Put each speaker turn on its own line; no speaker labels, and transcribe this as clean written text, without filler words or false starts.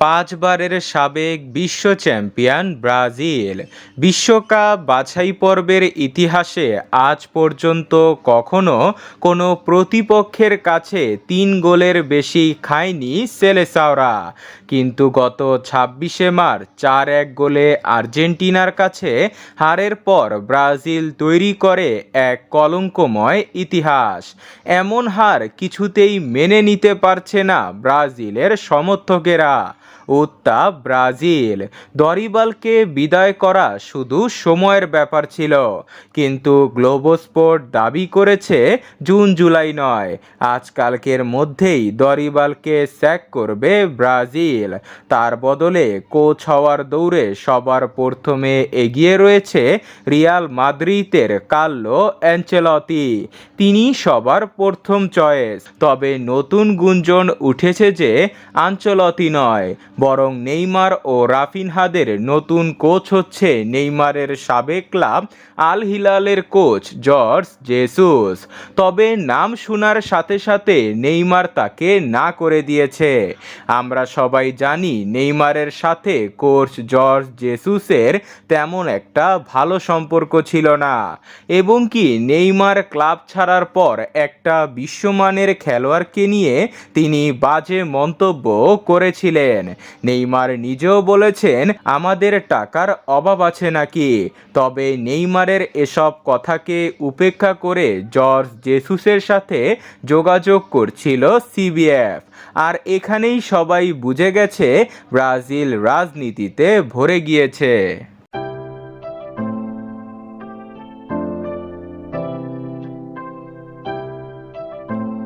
পাঁচবারের সাবেক বিশ্ব champion Brazil বিশ্বকাপ বাছাই পর্বের ইতিহাসে আজ পর্যন্ত কখনো কোনো প্রতিপক্ষের কাছে 3 গোলের বেশি খায়নি সেলেসাওরা। কিন্তু গত 26শে মার্চ 4-1 গোলে আর্জেন্টিনার কাছে হারের পর ব্রাজিল তৈরি করে এক কলঙ্কময় ইতিহাস। এমন হার কিছুতেই মেনে নিতে পারছে না ব্রাজিলের সমর্থকেরা। উত্তাপ ব্রাজিল। দরিবালকে বিদায় করা শুধু সময়ের ব্যাপার ছিল, কিন্তু গ্লোবোস্পোর্ট দাবি করেছে জুন জুলাই নয়, আজকালকের মধ্যেই দরিবালকে স্যাক করবে ব্রাজিল। তার বদলে কোচ হওয়ার দৌড়ে সবার প্রথমে এগিয়ে রয়েছে রিয়াল মাদ্রিদের কার্লো অ্যানচেলতি। তিনি সবার প্রথম চয়েস। তবে নতুন গুঞ্জন উঠেছে যে আনচেলতি নয়, বরং নেইমার ও রাফিনহাদের নতুন কোচ হচ্ছে নেইমারের সাবেক ক্লাব আল হিলালের কোচ জর্জ জেসুস। তবে নাম শোনার সাথে সাথে নেইমার তাকে না করে দিয়েছে। আমরা সবাই জানি নেইমারের সাথে কোচ জর্জ জেসুসের তেমন একটা ভালো সম্পর্ক ছিল না, এবং কি নেইমার ক্লাব ছাড়ার পর একটা বিশ্বমানের খেলোয়াড়কে নিয়ে তিনি বাজে মন্তব্য করেছিলেন। নেইমার নিজেও বলেছেন, আমাদের টাকার অভাব আছে নাকি। তবে নেইমারের এসব কথাকে উপেক্ষা করে জর্জ জেসুসের সাথে যোগাযোগ করছিল সিবিএফ। আর এখানেই সবাই বুঝে গেছে ব্রাজিল রাজনীতিতে ভরে গিয়েছে।